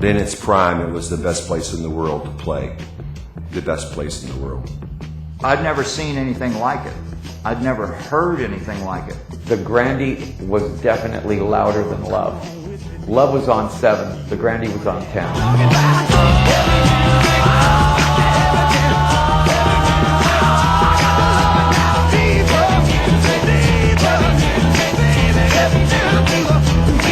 In its prime, it was the best place in the world to play. The best place in the world. I'd never seen anything like it. I'd never heard anything like it. The Grande was definitely louder than Love. Love was on 7, the Grande was on 10.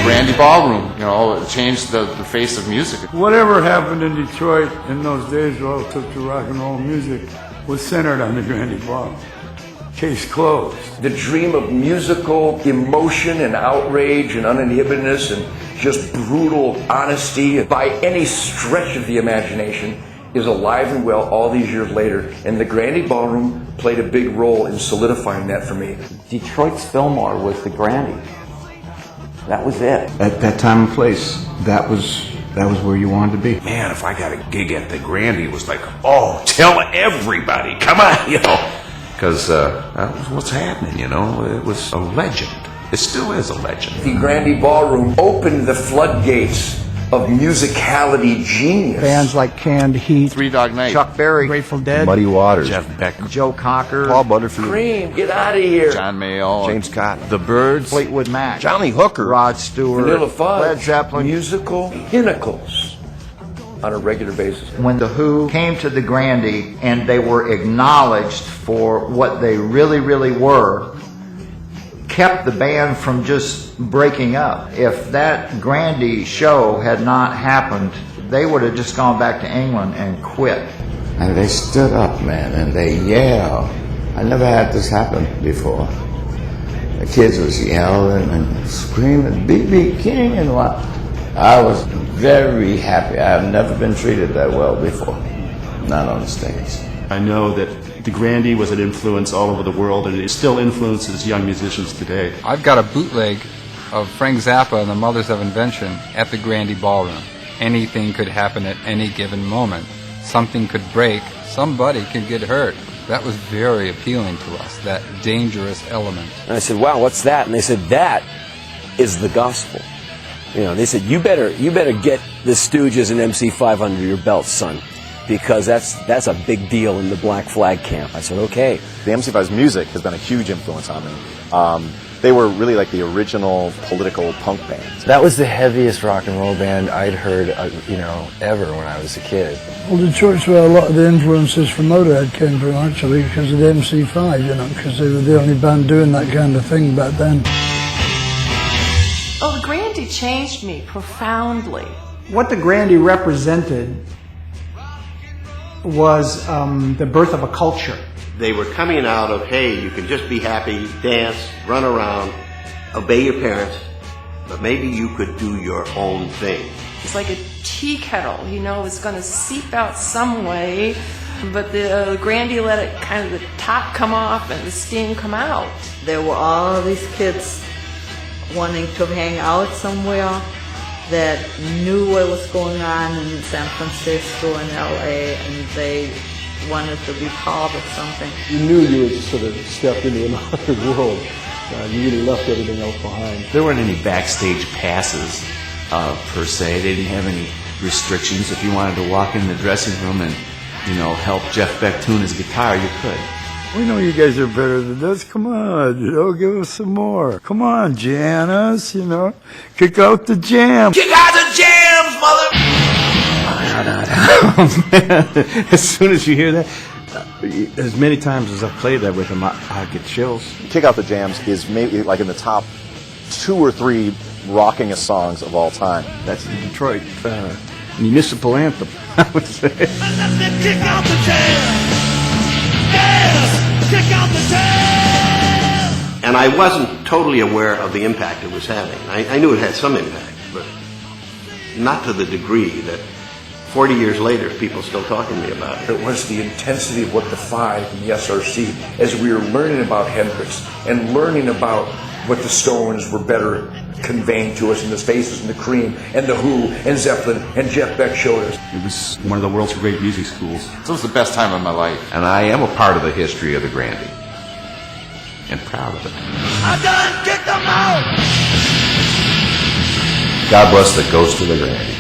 Grande Ballroom, you know, it changed the face of music. Whatever happened in Detroit in those days relative to rock and roll music was centered on the Grande Ballroom. Case closed. The dream of musical emotion and outrage and uninhibitedness and just brutal honesty by any stretch of the imagination is alive and well all these years later, and the Grande Ballroom played a big role in solidifying that for me. Detroit's Fillmore was the Grande. That was it. At that time and place, that was where you wanted to be. Man, if I got a gig at the Grande, it was like, oh, tell everybody, come on, you know. Because that was what's happening, you know. It was a legend. It still is a legend. The Grande Ballroom opened the floodgates of musicality genius. Bands like Canned Heat, Three Dog Night, Chuck Berry, Grateful Dead, Muddy Waters, Jeff Beck, Joe Cocker, Paul Butterfield, Cream, get out of here. John Mayall, James Scott, The Byrds, Fleetwood Mac, Johnny Hooker, Rod Stewart, Vanilla Fudge, Led Zeppelin. Musical pinnacles on a regular basis. When the Who came to the Grande and they were acknowledged for what they really, really were, kept the band from just breaking up. If that Grande show had not happened, they would have just gone back to England and quit. And they stood up, man, and they yelled. I never had this happen before. The kids was yelling and screaming, B.B. King and what. I was very happy. I've never been treated that well before, not on the stage. I know that the Grande was an influence all over the world, and it still influences young musicians today. I've got a bootleg of Frank Zappa and the Mothers of Invention at the Grande Ballroom. Anything could happen at any given moment. Something could break, somebody could get hurt. That was very appealing to us, that dangerous element. And I said, wow, what's that? And they said, that is the gospel. You know, they said, you better get the Stooges and MC5 under your belt, son, because that's a big deal in the Black Flag camp. I said, okay. The MC5's music has been a huge influence on me. They were really like the original political punk band. That was the heaviest rock and roll band I'd heard, ever when I was a kid. Well, Detroit's where a lot of the influences from Motorhead came from, actually, because of the MC5, because they were the only band doing that kind of thing back then. Oh, the Grande changed me profoundly. What the Grande represented was the birth of a culture. They were coming out of, hey, you can just be happy, dance, run around, obey your parents, but maybe you could do your own thing. It's like a tea kettle, it's going to seep out some way, but the Grande let it kind of the top come off and the steam come out. There were all these kids wanting to hang out somewhere that knew what was going on in San Francisco and LA, and they wanted to be part of something. You knew you had sort of stepped into another world. You really left everything else behind. There weren't any backstage passes, per se. They didn't have any restrictions. If you wanted to walk in the dressing room and, help Jeff Beck tune his guitar, you could. We know you guys are better than this. Come on, give us some more. Come on, Janis, kick out the jam. Kick out the jams, mother! As soon as you hear that, as many times as I've played that with him, I get chills. Kick Out the Jams is maybe like in the top 2 or 3 rockingest songs of all time. That's the Detroit municipal anthem, I would say. Kick out the jams! Yes! Kick out the jams! And I wasn't totally aware of the impact it was having. I knew it had some impact, but not to the degree that 40 years later, people still talking to me about it. It was the intensity of what defined the SRC as we were learning about Hendrix and learning about what the Stones were better conveying to us in the Faces and the Cream and the Who and Zeppelin and Jeff Beck showed us. It was one of the world's great music schools. It was the best time of my life. And I am a part of the history of the Grande. And proud of it. I done kicked them out! God bless the ghost of the Grande.